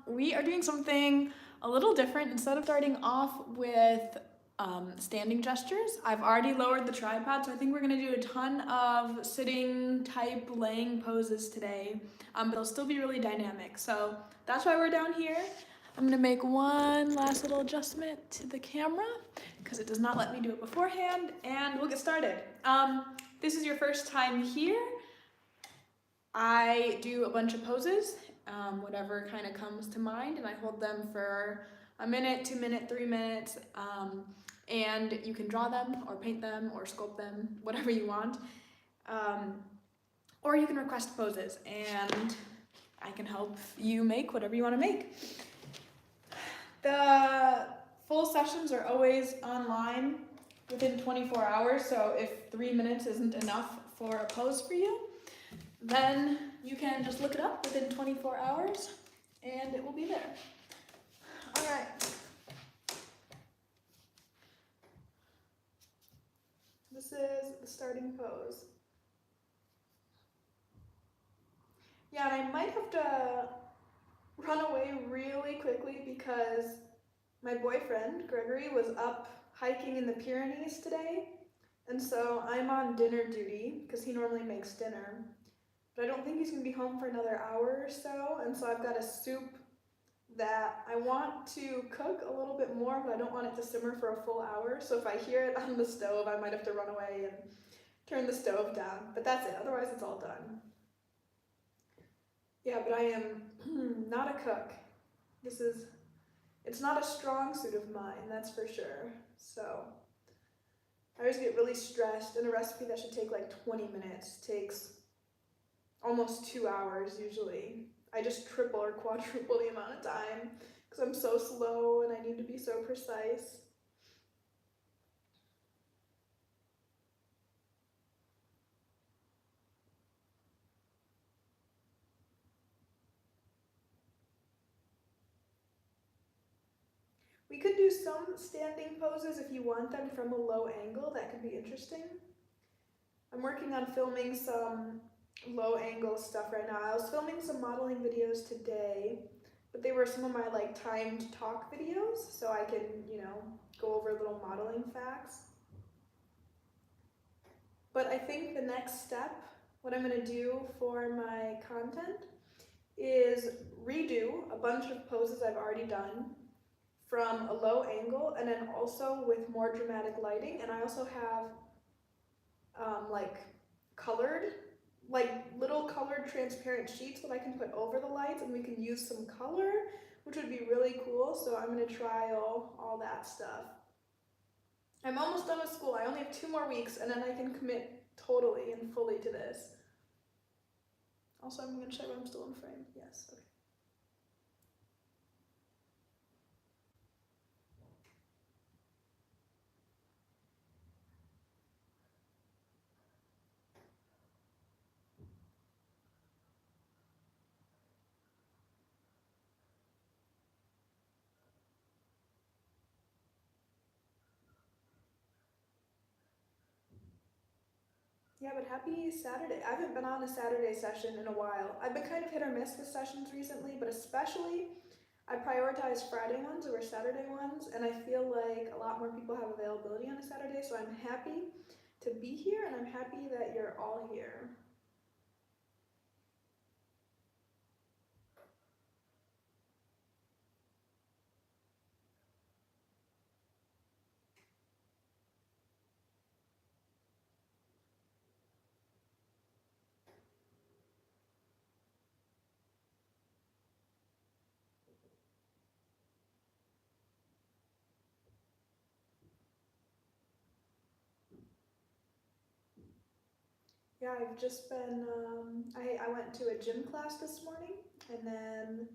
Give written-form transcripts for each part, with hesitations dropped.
We are doing something a little different. Instead of starting off with standing gestures, I've already lowered the tripod, so I think we're gonna do a ton of sitting type laying poses today, but they'll still be really dynamic. So that's why we're down here. I'm gonna make one last little adjustment to the camera because it does not let me do it beforehand, and we'll get started. This is your first time here. I do a bunch of poses, whatever kind of comes to mind, and I hold them for a minute, 2 minutes, 3 minutes, and you can draw them or paint them or sculpt them, whatever you want. Or you can request poses and I can help you make whatever you want to make. The full sessions are always online within 24 hours, so if 3 minutes isn't enough for a pose for you, then you can just look it up within 24 hours and it will be there. All right. This is the starting pose. Yeah, and I might have to run away really quickly because my boyfriend, Gregory, was up hiking in the Pyrenees today. And so I'm on dinner duty because he normally makes dinner. But I don't think he's gonna be home for another hour or so, and so I've got a soup that I want to cook a little bit more, but I don't want it to simmer for a full hour. So if I hear it on the stove, I might have to run away and turn the stove down. But that's it, otherwise it's all done. Yeah, but I am not a cook. It's not a strong suit of mine, that's for sure. So I always get really stressed, and a recipe that should take like 20 minutes takes almost 2 hours usually. I just triple or quadruple the amount of time because I'm so slow and I need to be so precise. We could do some standing poses if you want them from a low angle. That could be interesting. I'm working on filming some low angle stuff right now. I was filming some modeling videos today, but they were some of my like timed talk videos, so I can, go over little modeling facts. But I think the next step, what I'm gonna do for my content, is redo a bunch of poses I've already done from a low angle and then also with more dramatic lighting. And I also have little colored transparent sheets that I can put over the lights and we can use some color, which would be really cool. So I'm gonna try all that stuff. I'm almost done with school. I only have 2 more weeks and then I can commit totally and fully to this. Also, I'm gonna check if I'm still in frame. Yes, okay. Yeah, but happy Saturday. I haven't been on a Saturday session in a while. I've been kind of hit or miss with sessions recently, but especially I prioritize Friday ones over Saturday ones, and I feel like a lot more people have availability on a Saturday, so I'm happy to be here, and I'm happy that you're all here. Yeah, I've just been, I went to a gym class this morning, and then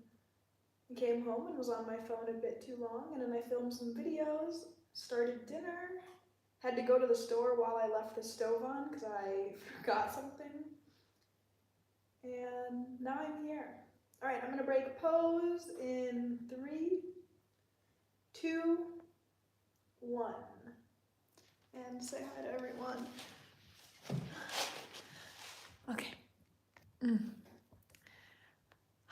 I came home and was on my phone a bit too long, and then I filmed some videos, started dinner, had to go to the store while I left the stove on because I forgot something, and now I'm here. All right, I'm gonna break pose in 3, 2, 1, and say hi to everyone. Okay.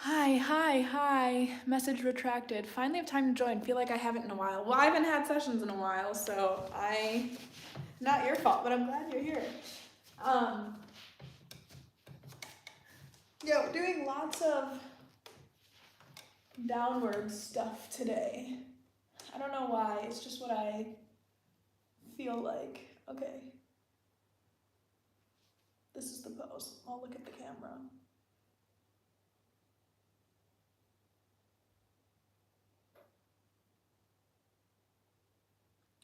Hi. Message retracted. Finally have time to join. Feel like I haven't in a while. Well, I haven't had sessions in a while, so not your fault, but I'm glad you're here. Doing lots of downward stuff today. I don't know why, it's just what I feel like. Okay. This is the pose. I'll look at the camera.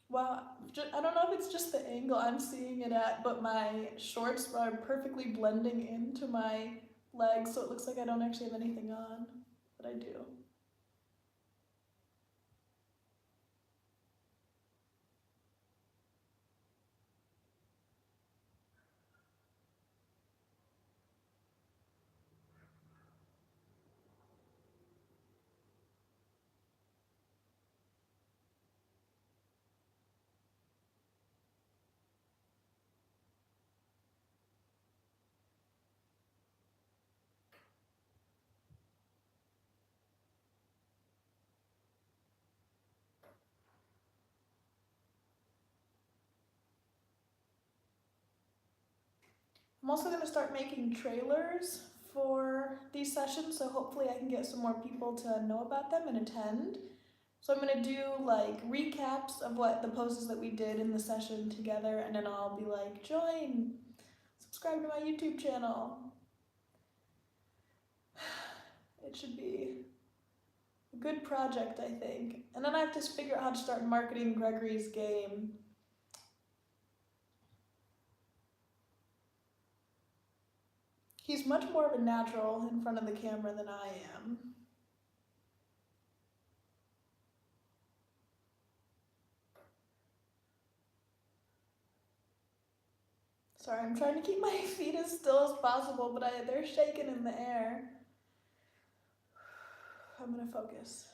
Wow, I don't know if it's just the angle I'm seeing it at, but my shorts are perfectly blending into my legs, so it looks like I don't actually have anything on, but I do. I'm also going to start making trailers for these sessions, so hopefully I can get some more people to know about them and attend. So I'm going to do like recaps of what the poses that we did in the session together, and then I'll be like, join, subscribe to my YouTube channel. It should be a good project, I think. And then I have to figure out how to start marketing Gregory's game. He's much more of a natural in front of the camera than I am. Sorry, I'm trying to keep my feet as still as possible, but they're shaking in the air. I'm gonna focus.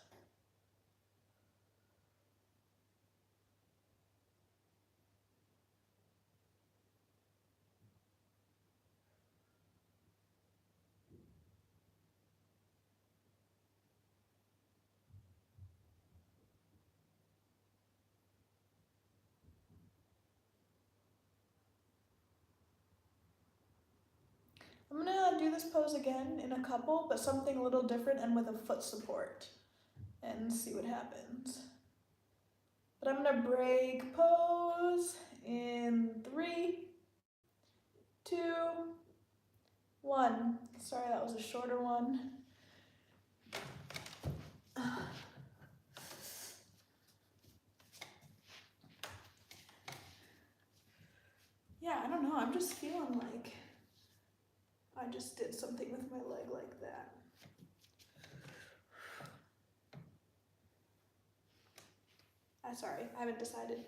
I'm gonna do this pose again in a couple, but something a little different and with a foot support, and see what happens. But I'm gonna break pose in 3, 2, 1. Sorry, that was a shorter one. Yeah, I don't know, I'm just feeling like I just did something with my leg like that. Sorry, I haven't decided.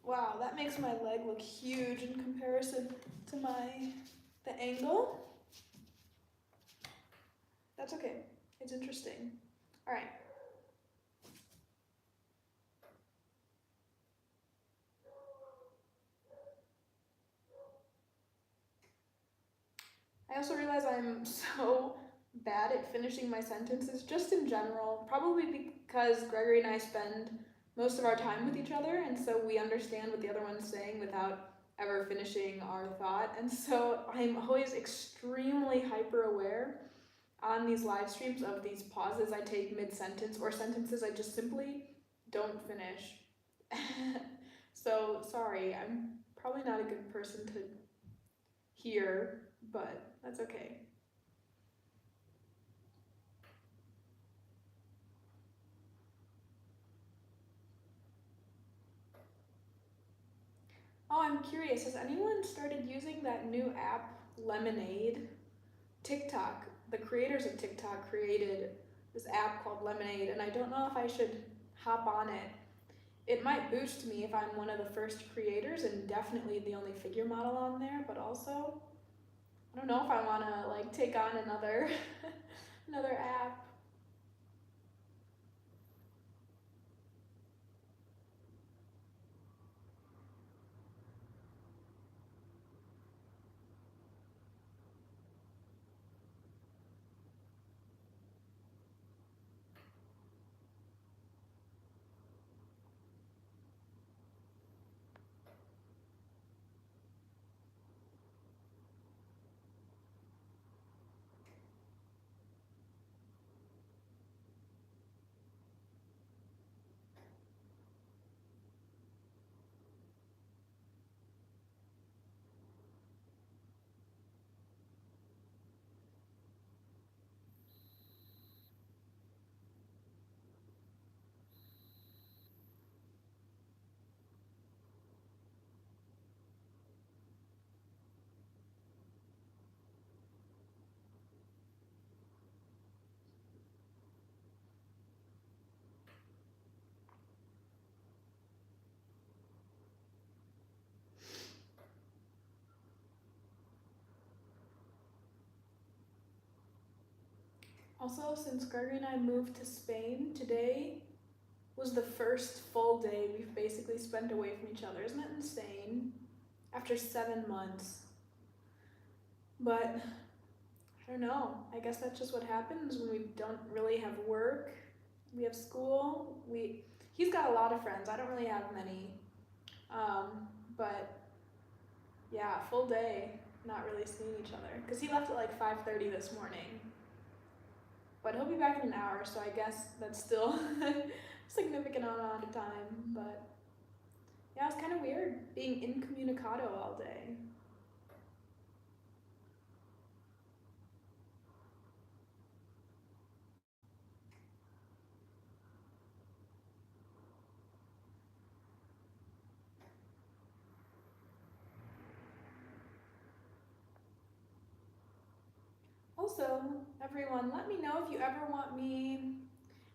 Wow, that makes my leg look huge in comparison to the angle. That's okay, it's interesting. All right. I also realize I'm so bad at finishing my sentences, just in general, probably because Gregory and I spend most of our time with each other, and so we understand what the other one's saying without ever finishing our thought, and so I'm always extremely hyper aware on these live streams of these pauses I take mid-sentence or sentences I just simply don't finish. So sorry, I'm probably not a good person to hear, but that's okay. Oh, I'm curious, has anyone started using that new app, Lemonade? TikTok, the creators of TikTok created this app called Lemonade, and I don't know if I should hop on it. It might boost me if I'm one of the first creators and definitely the only figure model on there, but also, I don't know if I wanna like take on another another app. Also, since Gregory and I moved to Spain, today was the first full day we've basically spent away from each other. Isn't that insane? After 7 months. But I don't know. I guess that's just what happens when we don't really have work. We have school. He's got a lot of friends. I don't really have many. But yeah, full day, not really seeing each other. Because he left at like 5:30 this morning. But he'll be back in an hour, so I guess that's still a significant amount of time. But yeah, it's kind of weird being incommunicado all day. Also, everyone, let me know if you ever want me,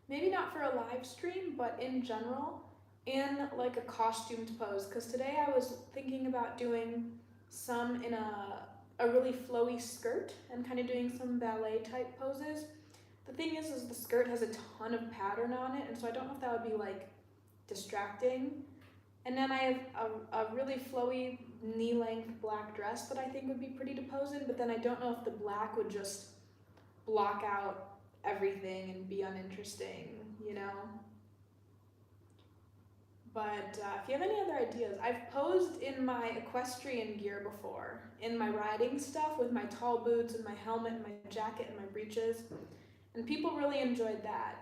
maybe not for a live stream, but in general, in like a costumed pose. Because today I was thinking about doing some in a really flowy skirt and kind of doing some ballet type poses. The thing is the skirt has a ton of pattern on it, and so I don't know if that would be like distracting. And then I have a really flowy knee-length black dress that I think would be pretty to pose in, but then I don't know if the black would just block out everything and be uninteresting, you know? But if you have any other ideas, I've posed in my equestrian gear before, in my riding stuff with my tall boots and my helmet and my jacket and my breeches, and people really enjoyed that.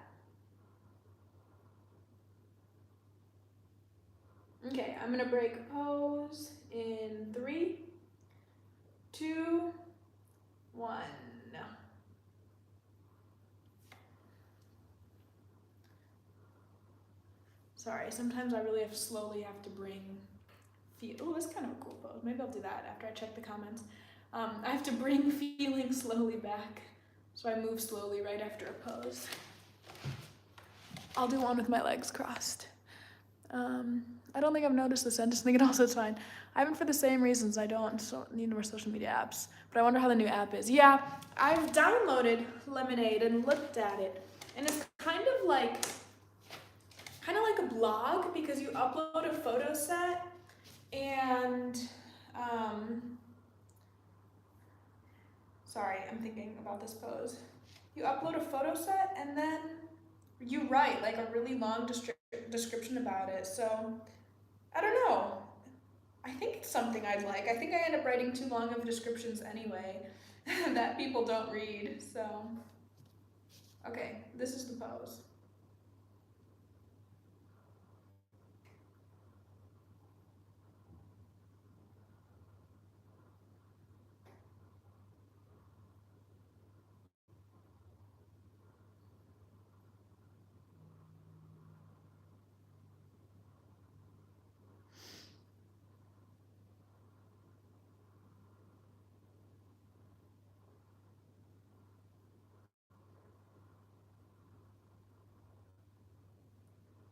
Okay, I'm gonna break pose in 3, 2, 1. Sorry, sometimes I really slowly have to bring oh, that's kind of a cool pose. Maybe I'll do that after I check the comments. I have to bring feeling slowly back, so I move slowly right after a pose. I'll do one with my legs crossed. I don't think I've noticed this. I just think it also is fine. I haven't for the same reasons. I don't need more social media apps, but I wonder how the new app is. Yeah, I've downloaded Lemonade and looked at it, and it's kind of like a blog because you upload a photo set and sorry, I'm thinking about this pose. You upload a photo set and then you write like a really long description about it. So I don't know. I think it's something I'd like. I think I end up writing too long of descriptions anyway that people don't read. So okay, this is the pose.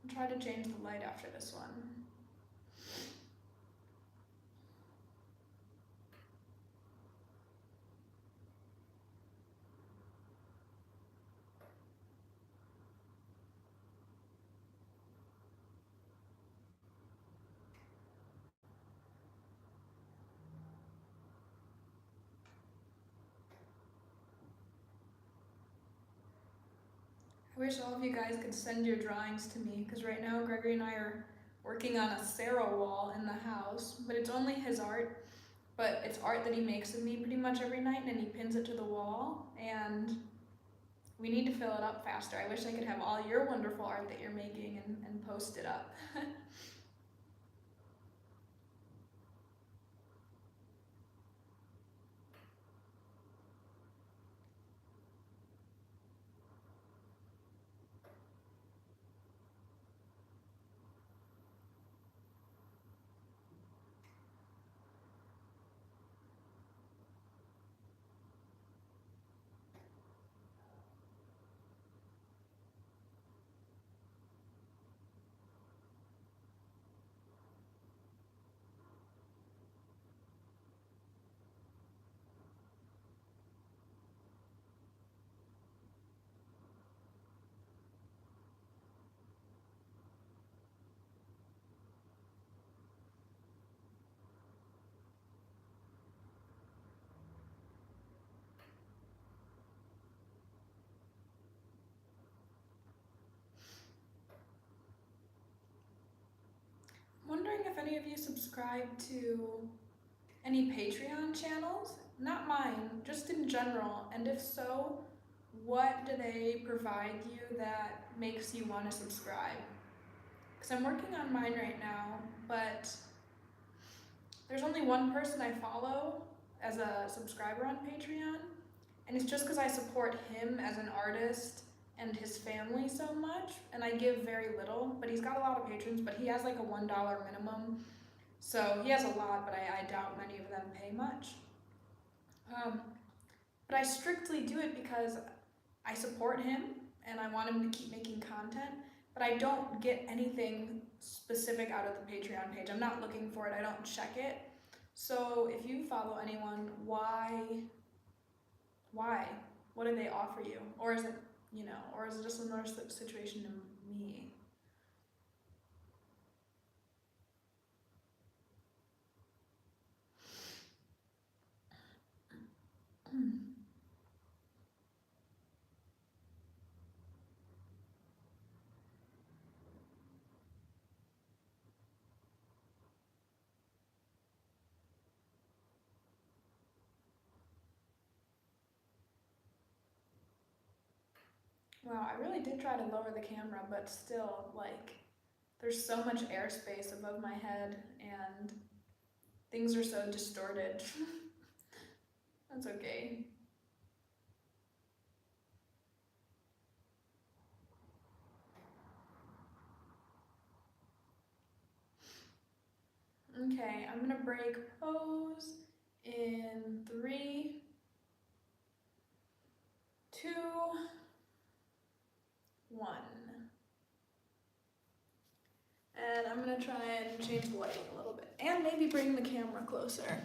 I'll try to change the light after this one. I wish all of you guys could send your drawings to me, because right now Gregory and I are working on a Sarah wall in the house, but it's only his art, but it's art that he makes of me pretty much every night, and he pins it to the wall, and we need to fill it up faster. I wish I could have all your wonderful art that you're making and post it up. any of you subscribe to any Patreon channels? Not mine, just in general. And if so, what do they provide you that makes you want to subscribe? Because I'm working on mine right now, but there's only one person I follow as a subscriber on Patreon, and it's just because I support him as an artist and his family so much, and I give very little, but he's got a lot of patrons, but he has like a $1 minimum, so he has a lot, but I doubt many of them pay much. But I strictly do it because I support him and I want him to keep making content, but I don't get anything specific out of the Patreon page. I'm not looking for it, I don't check it. So if you follow anyone, why? What do they offer you? Or is it, or is it just another situation to me? Wow, I really did try to lower the camera, but still, like, there's so much airspace above my head and things are so distorted. That's okay. Okay, I'm gonna break pose in 3, 2, 1. And I'm gonna try and change the lighting a little bit, and maybe bring the camera closer.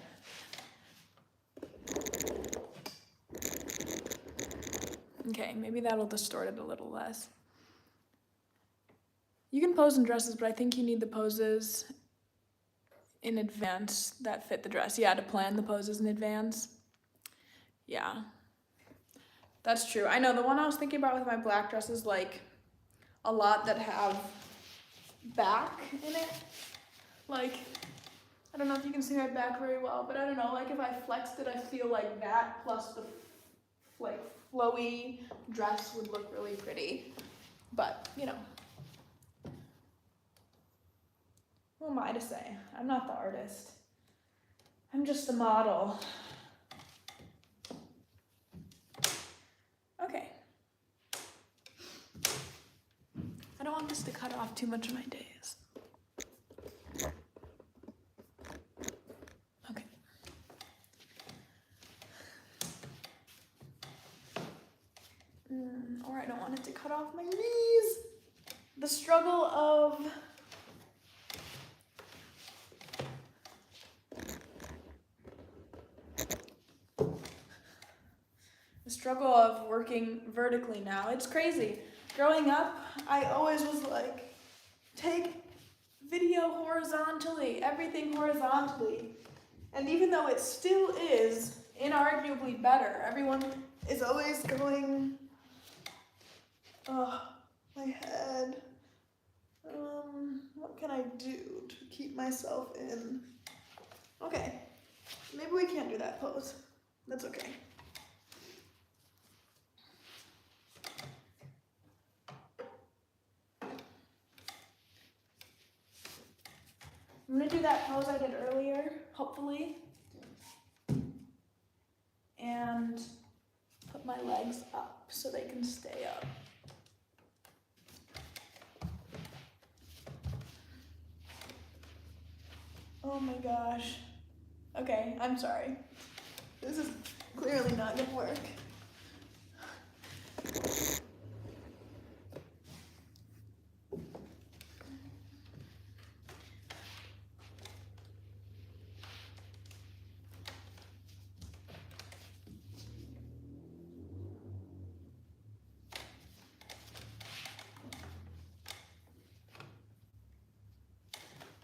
Okay, maybe that'll distort it a little less. You can pose in dresses, but I think you need the poses in advance that fit the dress. Yeah, to plan the poses in advance. Yeah, that's true. I know the one I was thinking about with my black dress is like a lot that have back in it. Like, I don't know if you can see my back very well, but I don't know, like if I flexed it, I feel like that plus the like flowy dress would look really pretty. But, who am I to say? I'm not the artist. I'm just the model. Okay. I don't want this to cut off too much of my days. Okay. Or I don't want it to cut off my knees. The struggle of working vertically now. It's crazy. Growing up, I always was like, take video horizontally, everything horizontally. And even though it still is inarguably better, everyone is always going, oh, my head. What can I do to keep myself in? Okay, maybe we can't do that pose. That's okay. I'm gonna do that pose I did earlier, hopefully, and put my legs up so they can stay up. Oh my gosh. Okay, I'm sorry. This is clearly not gonna work.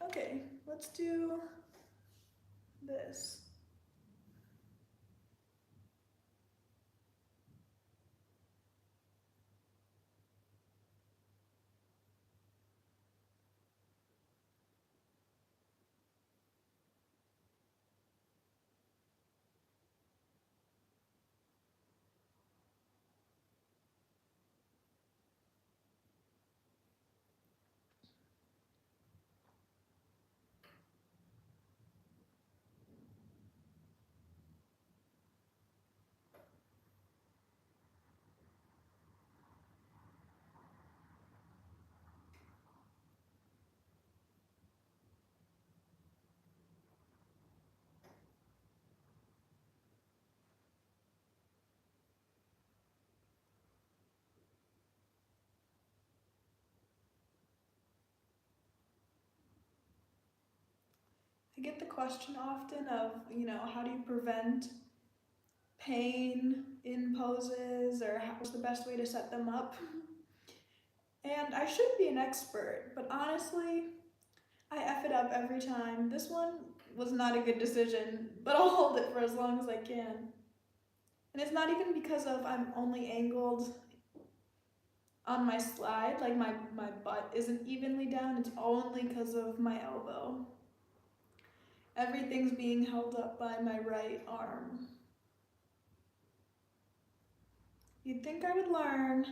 Okay, let's do this. I get the question often of, how do you prevent pain in poses, or what's the best way to set them up? And I should be an expert, but honestly, I F it up every time. This one was not a good decision, but I'll hold it for as long as I can. And it's not even because of I'm only angled on my slide, like my butt isn't evenly down, it's only because of my elbow. Everything's being held up by my right arm. You'd think I would learn.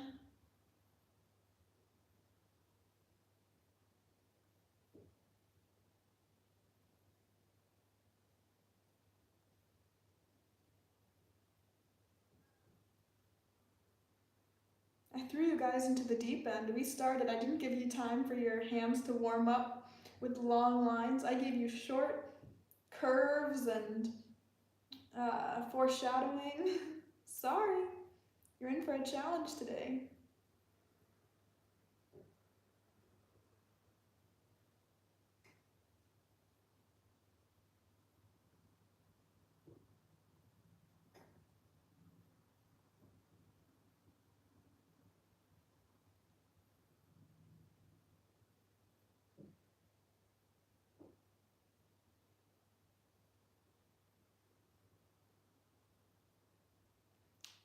I threw you guys into the deep end. We started, I didn't give you time for your hands to warm up with long lines. I gave you short curves and foreshadowing. Sorry, you're in for a challenge today.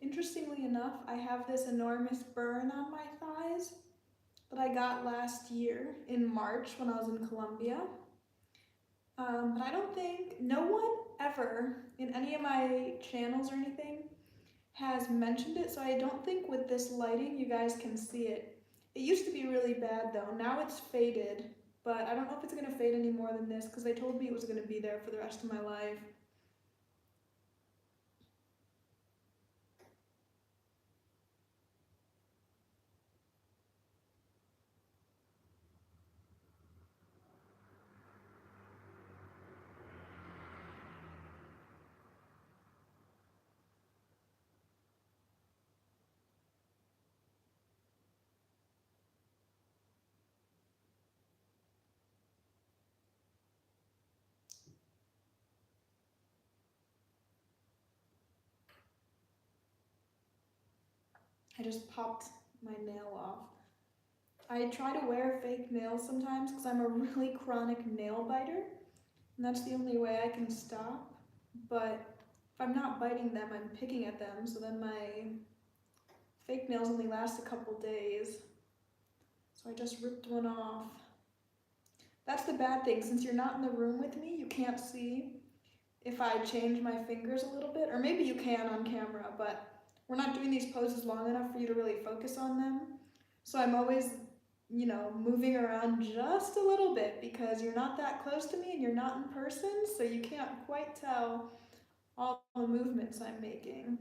Interestingly enough, I have this enormous burn on my thighs that I got last year in March when I was in Colombia. But I don't think, no one ever in any of my channels or anything has mentioned it, so I don't think with this lighting you guys can see it. It used to be really bad though, now it's faded, but I don't know if it's gonna fade any more than this because they told me it was gonna be there for the rest of my life. I just popped my nail off. I try to wear fake nails sometimes because I'm a really chronic nail biter, and that's the only way I can stop. But if I'm not biting them, I'm picking at them, so then my fake nails only last a couple days. So I just ripped one off. That's the bad thing, since you're not in the room with me, you can't see if I change my fingers a little bit, or maybe you can on camera, but we're not doing these poses long enough for you to really focus on them. So I'm always, moving around just a little bit because you're not that close to me and you're not in person, so you can't quite tell all the movements I'm making.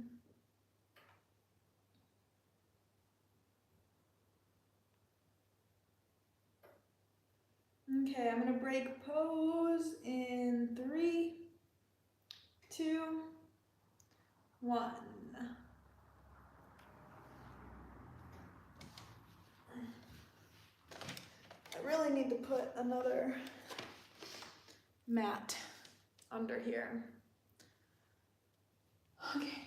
Okay, I'm gonna break pose in 3, 2, 1. I really need to put another mat under here. Okay.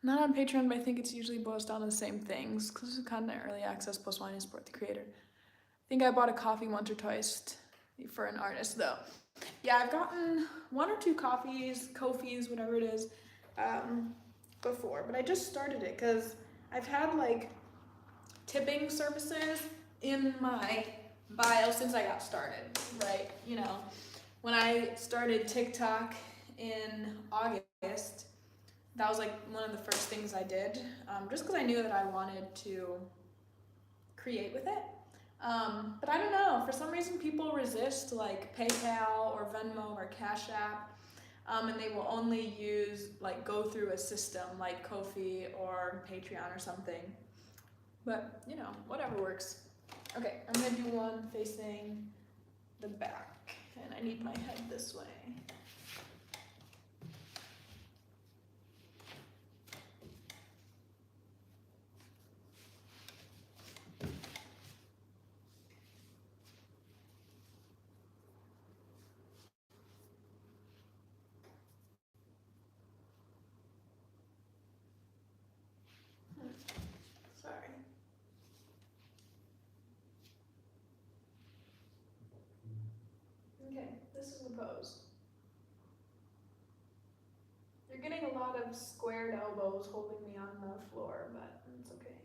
Not on Patreon, but I think it's usually boils down to the same things. Exclusive content, early access, post wine, and support the creator. I think I bought a coffee once or twice for an artist, though. Yeah, I've gotten 1 or 2 coffees, Ko-fis, whatever it is, before. But I just started it because I've had like tipping services in my bio since I got started, right? When I started TikTok in August, that was like one of the first things I did, just because I knew that I wanted to create with it. But I don't know, for some reason people resist like PayPal or Venmo or Cash App, and they will only go through a system like Ko-fi or Patreon or something. But, whatever works. Okay, I'm gonna do one facing the back, and I need my head this way. Okay, this is the pose. You're getting a lot of squared elbows holding me on the floor, but it's okay.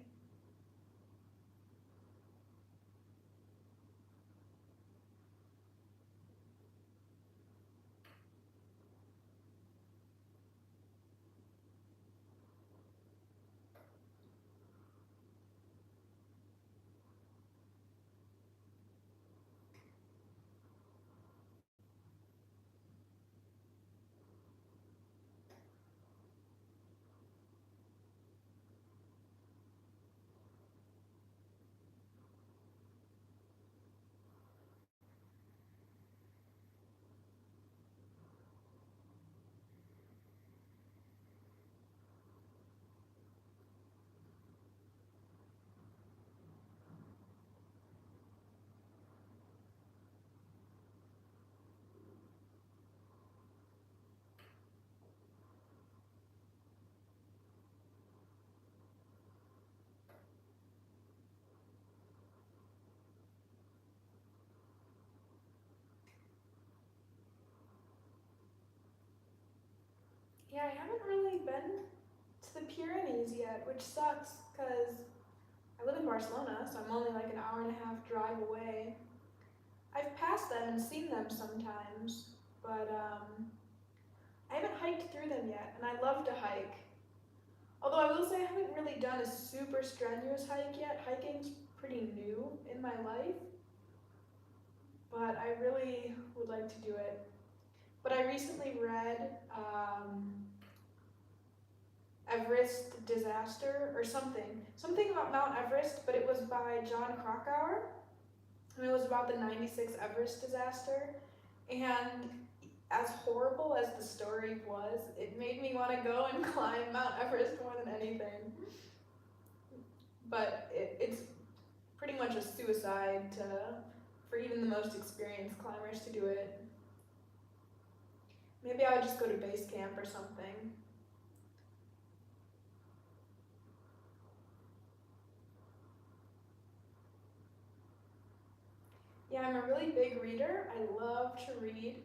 Yeah, I haven't really been to the Pyrenees yet, which sucks because I live in Barcelona, so I'm only like an hour and a half drive away. I've passed them and seen them sometimes, but I haven't hiked through them yet, and I love to hike. Although I will say I haven't really done a super strenuous hike yet. Hiking's pretty new in my life, but I really would like to do it. But I recently read Everest Disaster or something about Mount Everest, but it was by John Krakauer, and it was about the '96 Everest disaster. And as horrible as the story was, it made me want to go and climb Mount Everest more than anything. But it's pretty much a suicide for even the most experienced climbers to do it. Maybe I would just go to base camp or something. Yeah, I'm a really big reader. I love to read.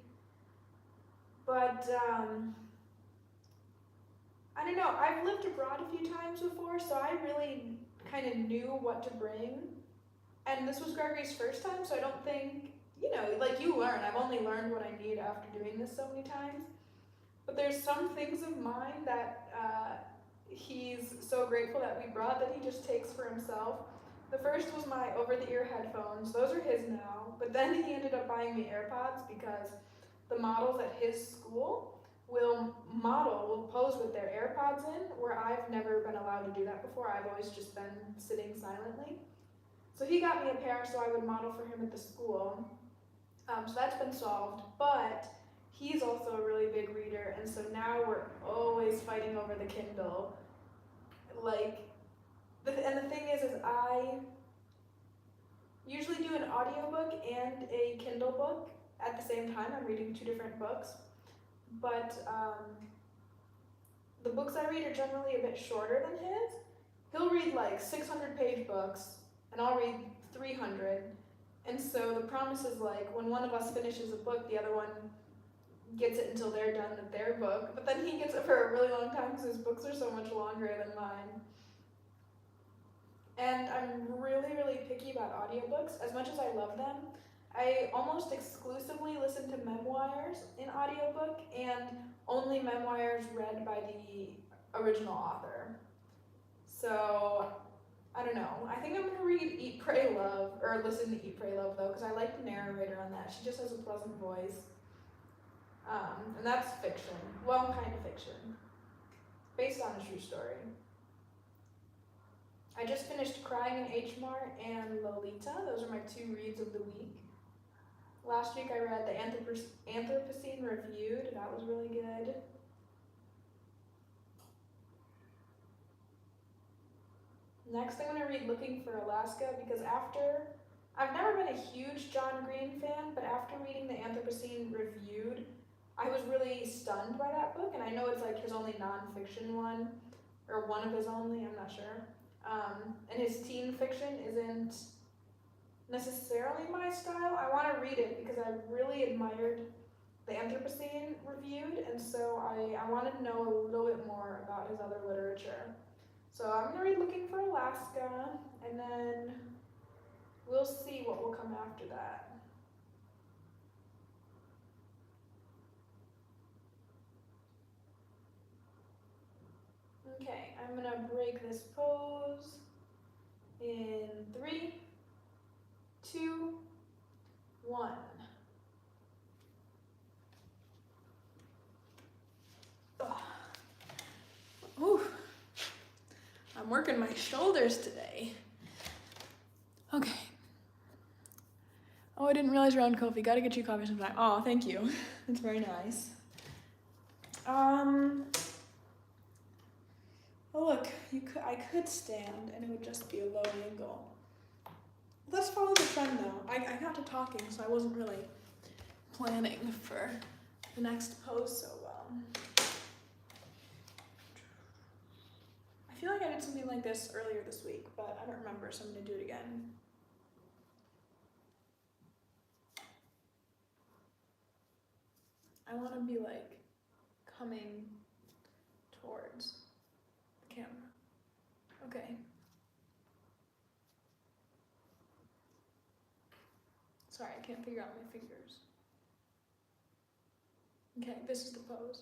But I don't know, I've lived abroad a few times before, so I really kind of knew what to bring. And this was Gregory's first time, so I don't think, like you learn. I've only learned what I need after doing this so many times. But there's some things of mine that he's so grateful that we brought that he just takes for himself. The first was my over-the-ear headphones. Those are his now. But then he ended up buying me AirPods because the models at his school will pose with their AirPods in, where I've never been allowed to do that before. I've always just been sitting silently. So he got me a pair so I would model for him at the school. So that's been solved, but he's also a really big reader, and so now we're always fighting over the Kindle. And the thing is I usually do an audiobook and a Kindle book at the same time. I'm reading two different books, but the books I read are generally a bit shorter than his. He'll read like 600-page books, and I'll read 300. And so the promise is like when one of us finishes a book, the other one gets it until they're done with their book. But then he gets it for a really long time because his books are so much longer than mine. And I'm really, really picky about audiobooks. As much as I love them, I almost exclusively listen to memoirs in audiobook and only memoirs read by the original author. So I don't know. I think I'm gonna read Eat, Pray, Love, or listen to Eat, Pray, Love though, because I like the narrator on that. She just has a pleasant voice. And that's fiction. Well, kind of fiction. Based on a true story. I just finished Crying in H Mart and Lolita. Those are my two reads of the week. Last week I read the Anthropocene Reviewed. That was really good. Next I'm going to read Looking for Alaska because I've never been a huge John Green fan, but after reading the Anthropocene Reviewed, I was really stunned by that book, and I know it's like his only nonfiction one, or one of his only, I'm not sure. And his teen fiction isn't necessarily my style. I want to read it because I really admired the Anthropocene reviewed, and so I wanted to know a little bit more about his other literature. So I'm going to read Looking for Alaska, and then we'll see what will come after that. Okay, I'm going to break this pose in 3, 2, 1. Ooh, I'm working my shoulders today. Okay. Oh, I didn't realize you're on coffee. Gotta get you coffee sometime. Oh, thank you. That's very nice. Oh look, I could stand and it would just be a low angle. Let's follow the trend though. I got to talking, so I wasn't really planning for the next pose so well. I feel like I did something like this earlier this week, but I don't remember, so I'm gonna do it again. I want to be like coming towards the camera. Okay. Sorry, I can't figure out my fingers. Okay, this is the pose.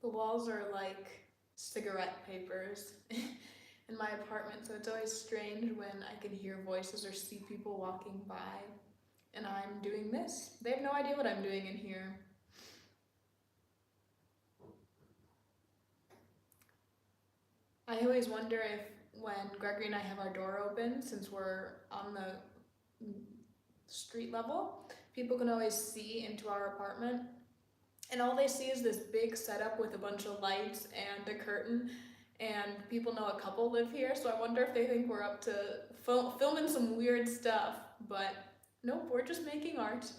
The walls are like cigarette papers in my apartment, so it's always strange when I can hear voices or see people walking by and I'm doing this. They have no idea what I'm doing in here. I always wonder if when Gregory and I have our door open, since we're on the street level, people can always see into our apartment. And all they see is this big setup with a bunch of lights and a curtain, and people know a couple live here, so I wonder if they think we're up to filming some weird stuff, but nope, we're just making art.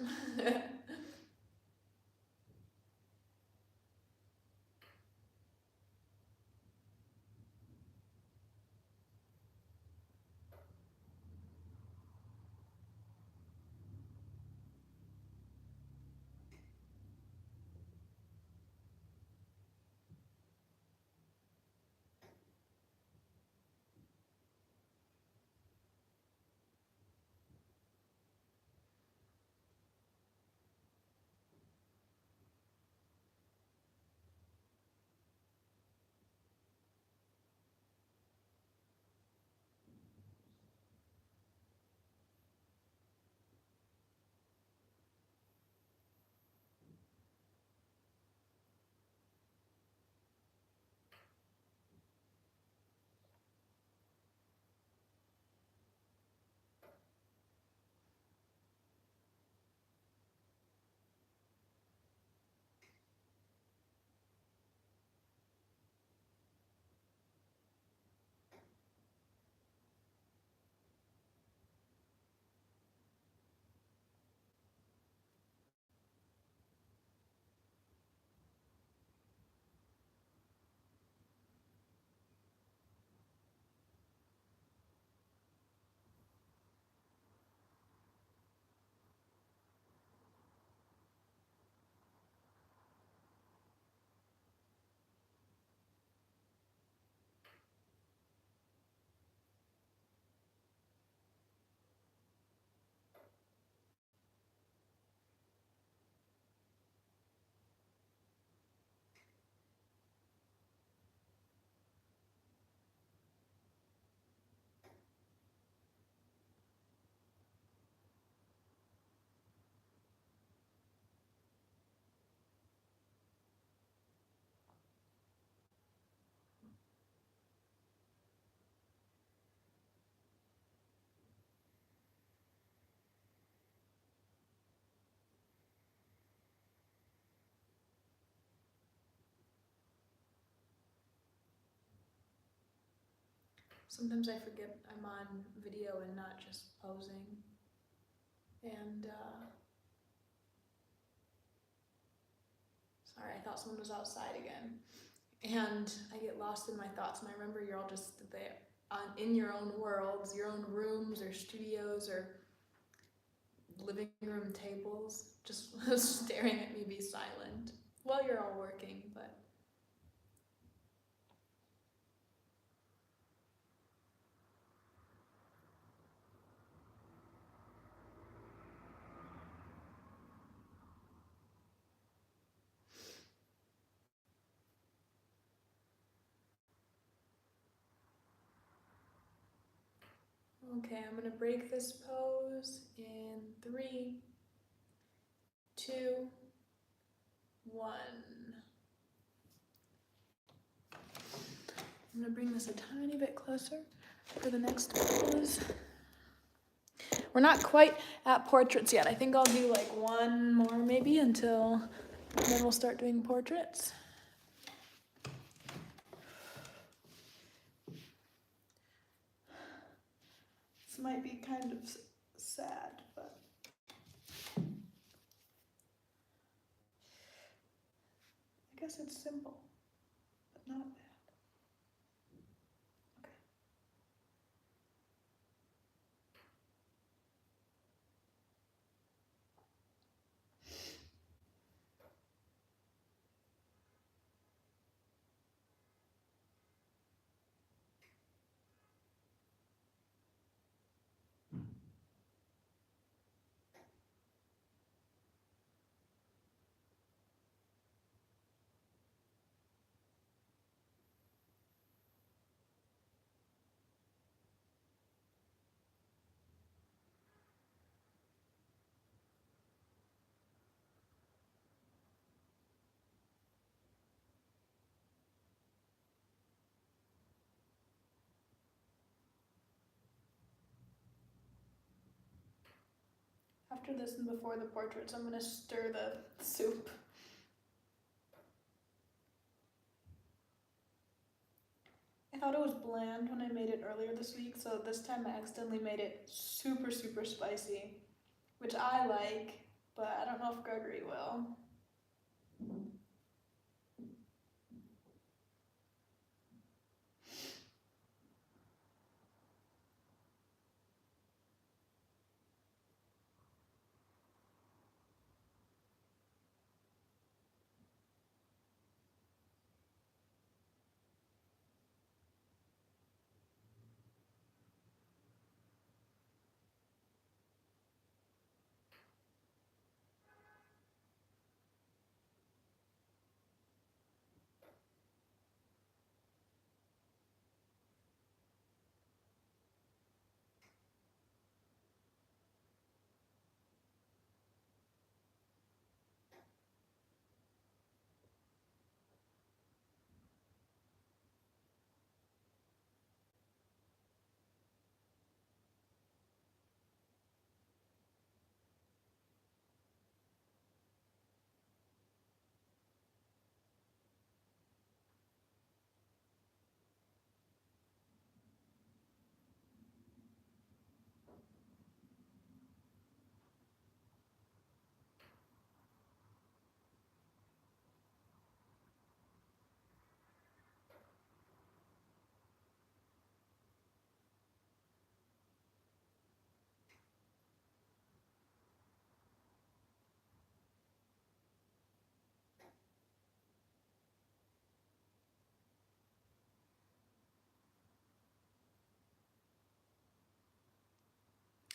Sometimes I forget I'm on video and not just posing. And, sorry, I thought someone was outside again. And I get lost in my thoughts, and I remember you're all just there in your own worlds, your own rooms or studios or living room tables, just staring at me be silent while you're all working, but okay, I'm gonna break this pose in 3, 2, 1. I'm gonna bring this a tiny bit closer for the next pose. We're not quite at portraits yet. I think I'll do like one more maybe until then we'll start doing portraits. This might be kind of sad, but I guess it's simple, but not bad. Okay. After this and before the portraits, I'm gonna stir the soup. I thought it was bland when I made it earlier this week, so this time I accidentally made it super, super spicy, which I like, but I don't know if Gregory will.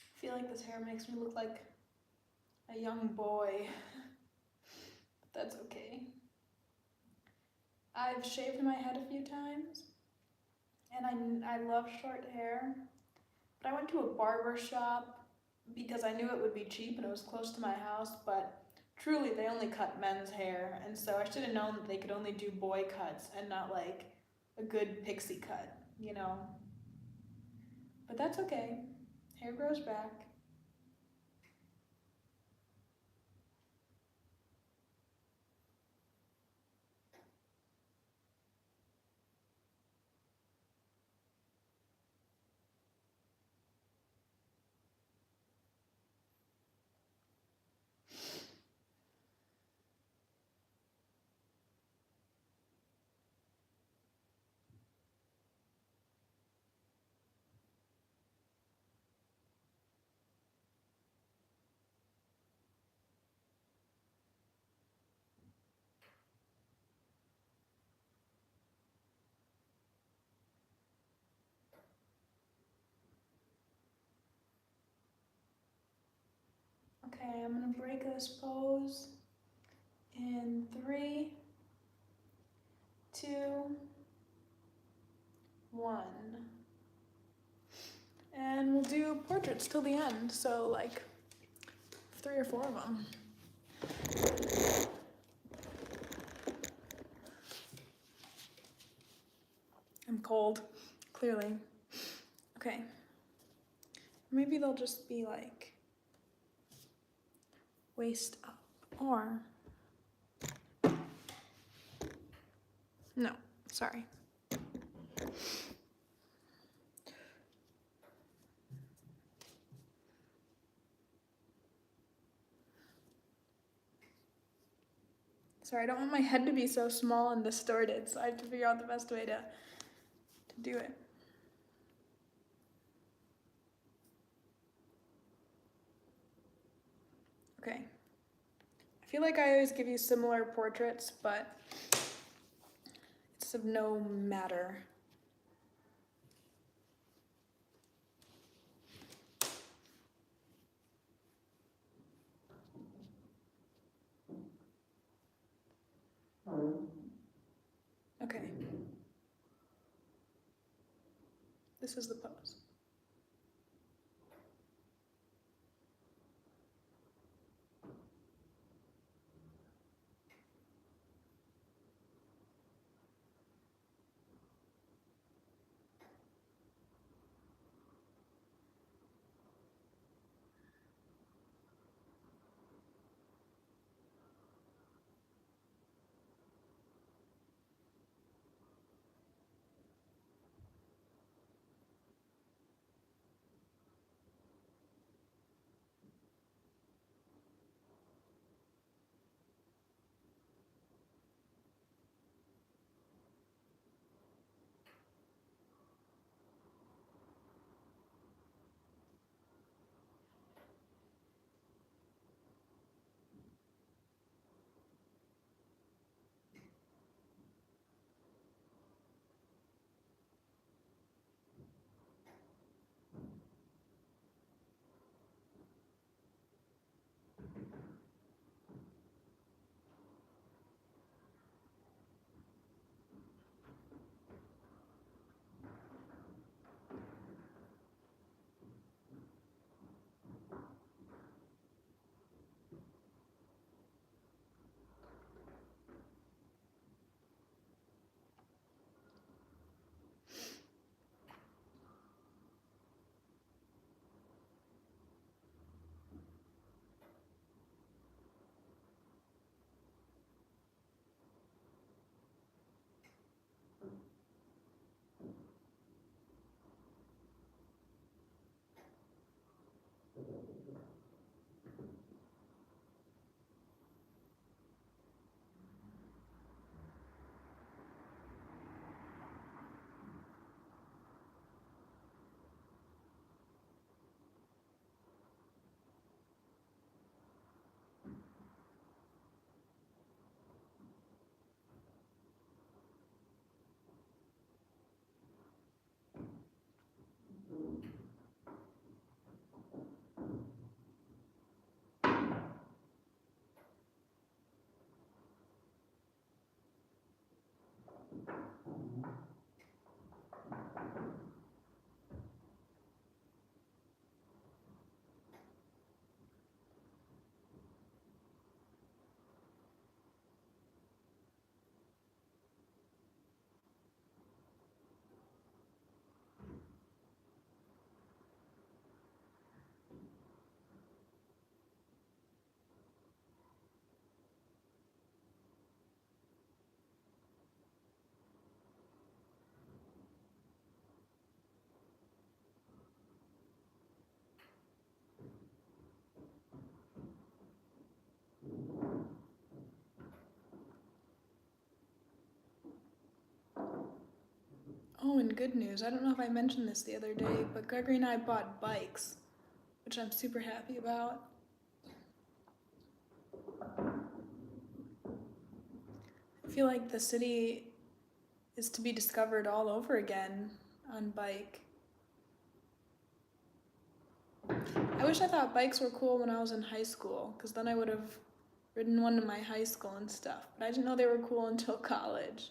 I feel like this hair makes me look like a young boy, but that's okay. I've shaved my head a few times, and I love short hair, but I went to a barber shop because I knew it would be cheap and it was close to my house, but truly they only cut men's hair, and so I should have known that they could only do boy cuts and not like a good pixie cut, you know? But that's okay. Hair grows back. Okay, I'm gonna break this pose in 3, 2, 1. And we'll do portraits till the end, so like 3 or 4 of them. I'm cold, clearly. Okay. Maybe they'll just be like waist up, or no, sorry. Sorry, I don't want my head to be so small and distorted, so I have to figure out the best way to do it. Okay. I feel like I always give you similar portraits, but it's of no matter. Okay. This is the pose. Oh, and good news. I don't know if I mentioned this the other day, but Gregory and I bought bikes, which I'm super happy about. I feel like the city is to be discovered all over again on bike. I wish I thought bikes were cool when I was in high school, because then I would have ridden one in my high school and stuff. But I didn't know they were cool until college.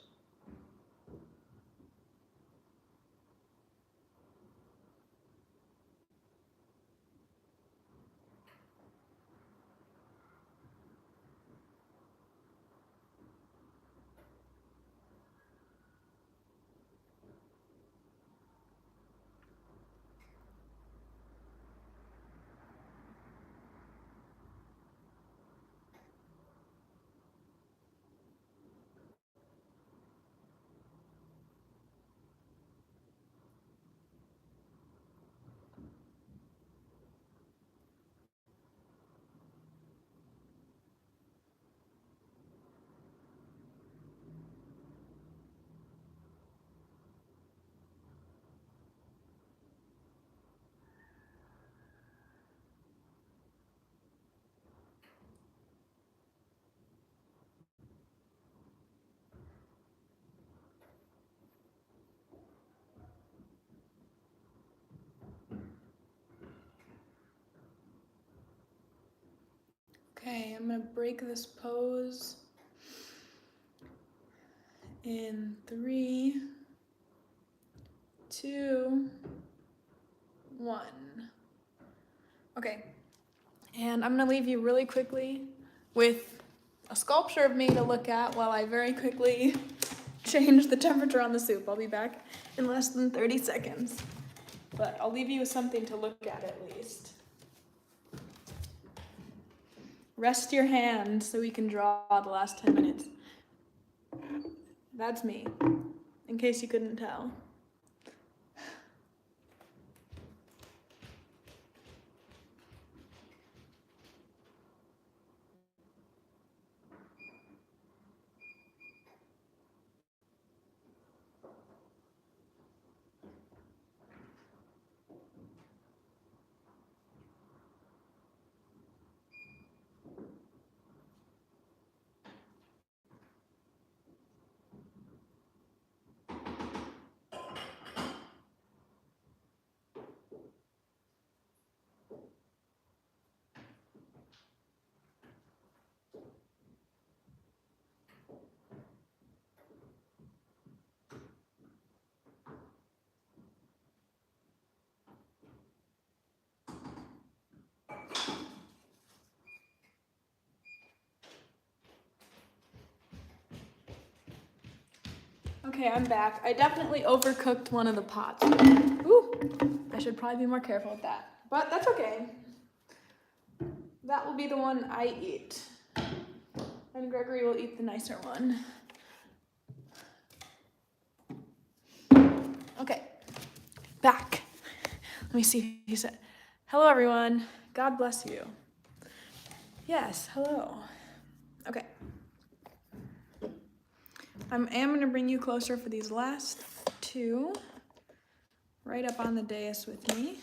Okay, I'm gonna break this pose in 3, 2, 1. Okay, and I'm gonna leave you really quickly with a sculpture of me to look at while I very quickly change the temperature on the soup. I'll be back in less than 30 seconds, but I'll leave you with something to look at least. Rest your hand so we can draw the last 10 minutes. That's me, in case you couldn't tell. Okay, I'm back. I definitely overcooked one of the pots. Ooh, I should probably be more careful with that. But that's okay. That will be the one I eat. And Gregory will eat the nicer one. Okay, back. Let me see. He said, hello everyone. God bless you. Yes, hello. Okay. I am going to bring you closer for these last 2. Right up on the dais with me.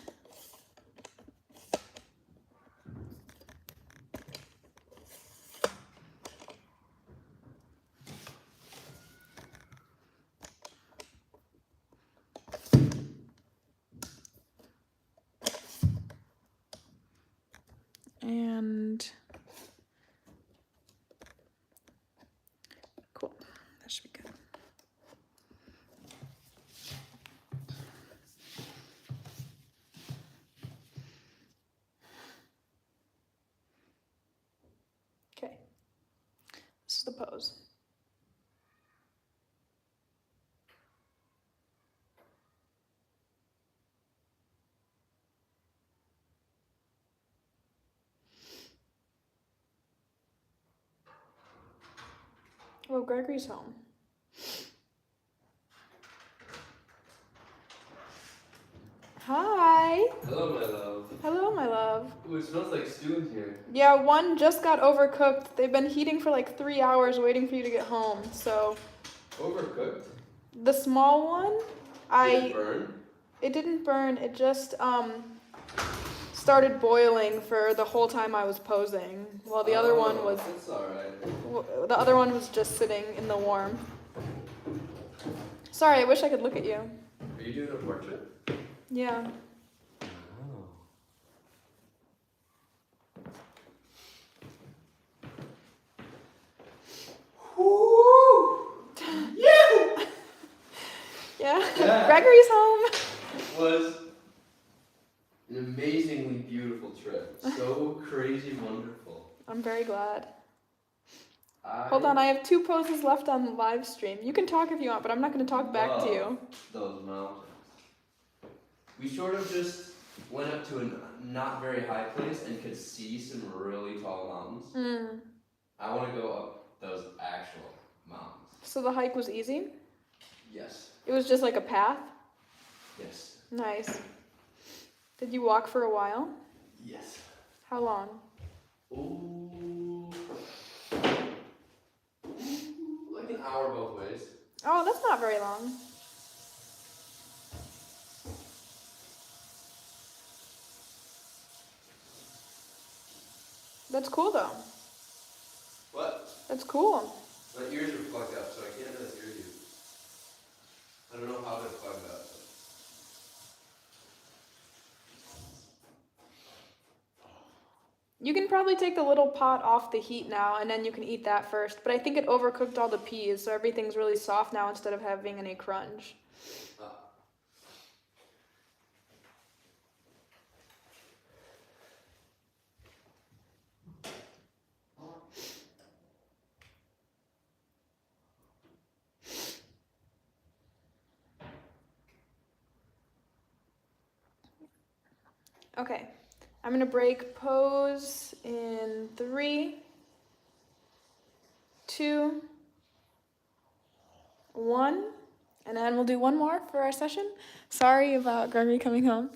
And cool, that should be good. Okay, this is the pose. Oh, Gregory's home. Hi. Hello, my love. Hello, my love. Ooh, it smells like stew in here. Yeah, one just got overcooked. They've been heating for like 3 hours waiting for you to get home, so. Overcooked? The small one, Did it burn? It didn't burn, it just, started boiling for the whole time I was posing, while the other one was. That's alright. The other one was just sitting in the warm. Sorry, I wish I could look at you. Are you doing a portrait? Yeah. Oh. Woo! Yeah! Yeah. Gregory's home. It was an amazingly beautiful trip. So crazy wonderful. I'm very glad. Hold on, I have 2 poses left on the live stream. You can talk if you want, but I'm not going to talk back to you. Those mountains. We sort of just went up to a not very high place and could see some really tall mountains. I want to go up those actual mountains. So the hike was easy? Yes. It was just like a path? Yes. Nice. Did you walk for a while? Yes. How long? Ooh. Like an hour both ways. Oh, that's not very long. That's cool though. What? That's cool. My ears are plugged up, so I can't really hear you. I don't know how they're plugged up. You can probably take the little pot off the heat now, and then you can eat that first. But I think it overcooked all the peas, so everything's really soft now instead of having any crunch. Okay, I'm gonna break pose in 3, 2, 1, and then we'll do one more for our session. Sorry about Gregory coming home.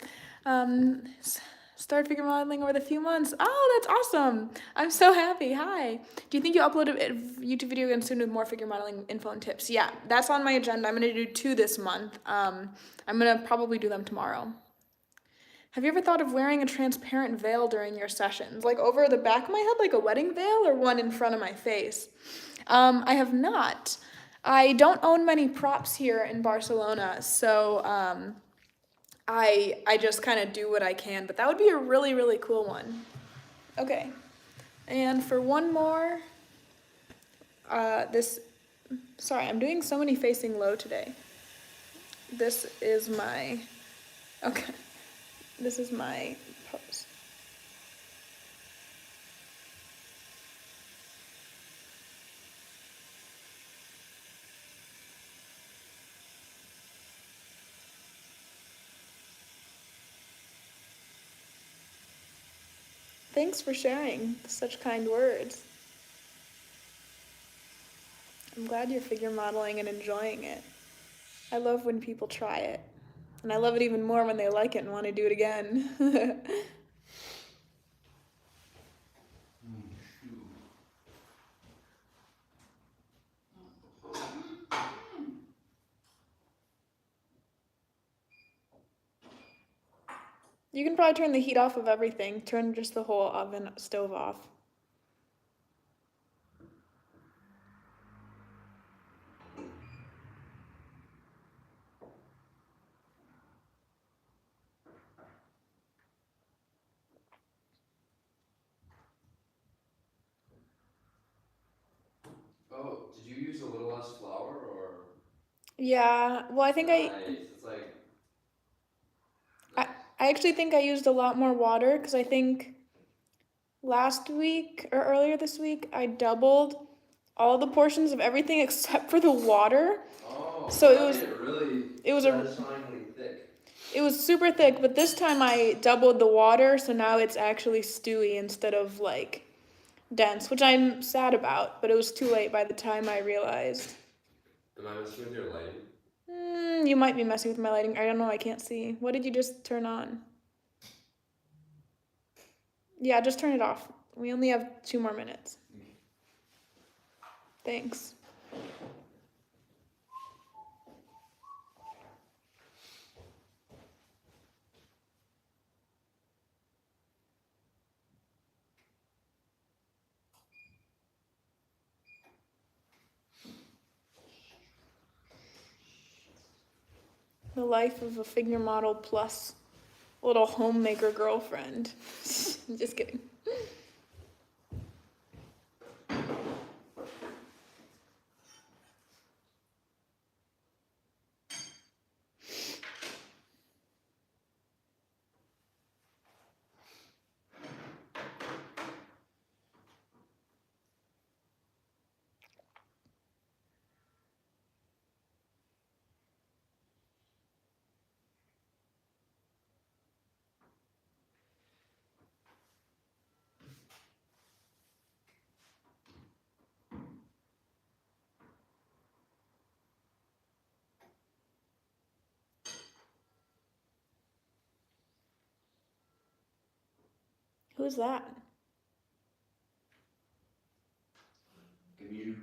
Started figure modeling over the few months. Oh, that's awesome. I'm so happy. Hi. Do you think you'll upload a YouTube video again soon with more figure modeling info and tips? Yeah, that's on my agenda. I'm gonna do 2 this month. I'm gonna probably do them tomorrow. Have you ever thought of wearing a transparent veil during your sessions? Like over the back of my head, like a wedding veil, or one in front of my face? I have not. I don't own many props here in Barcelona, so I just kind of do what I can, but that would be a really, really cool one. Okay, and for one more, sorry, I'm doing so many facing low today. This is my pose. Thanks for sharing such kind words. I'm glad you're figure modeling and enjoying it. I love when people try it. And I love it even more when they like it and want to do it again. You can probably turn the heat off of everything. Turn just the whole stove off. Oh, did you use a little less flour or? Yeah, well, I think Nice. It's like. I actually think I used a lot more water because I think last week or earlier this week I doubled all the portions of everything except for the water. Oh, so it was satisfyingly thick. It was super thick, but this time I doubled the water, so now it's actually stewy instead of like dense, which I'm sad about, but it was too late by the time I realized. Am I messing with your lighting? You might be messing with my lighting. I don't know, I can't see. What did you just turn on? Yeah, just turn it off. We only have 2 more minutes. Thanks. The life of a figure model plus a little homemaker girlfriend. Just kidding. Who's that? Give you.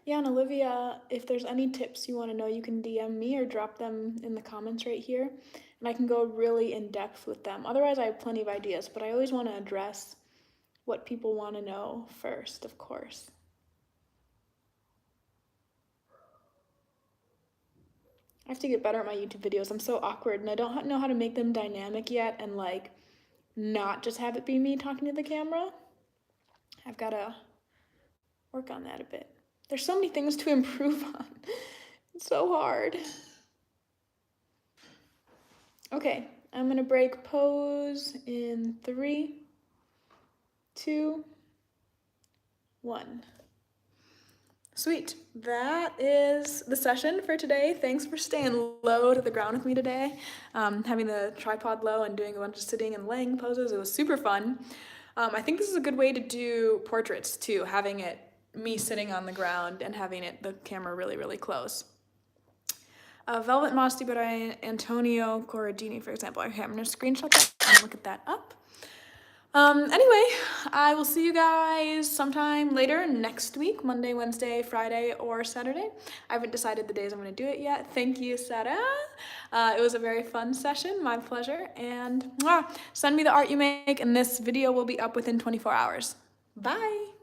Yeah, and Olivia, if there's any tips you want to know, you can DM me or drop them in the comments right here, and I can go really in depth with them. Otherwise, I have plenty of ideas, but I always want to address what people want to know first, of course. I have to get better at my YouTube videos. I'm so awkward, and I don't know how to make them dynamic yet, and like not just have it be me talking to the camera. I've got to work on that a bit. There's so many things to improve on. It's so hard. Okay, I'm gonna break pose in 3, 2, 1. Sweet. That is the session for today. Thanks for staying low to the ground with me today. Having the tripod low and doing a bunch of sitting and laying poses. It was super fun. I think this is a good way to do portraits too, having it me sitting on the ground and having it the camera really, really close. Velvet Modesty by Antonio Corradini, for example. Okay, I'm gonna screenshot that and look at that up. Anyway, I will see you guys sometime later next week, Monday, Wednesday, Friday, or Saturday. I haven't decided the days I'm gonna do it yet. Thank you, Sarah. It was a very fun session, my pleasure. And send me the art you make, and this video will be up within 24 hours. Bye.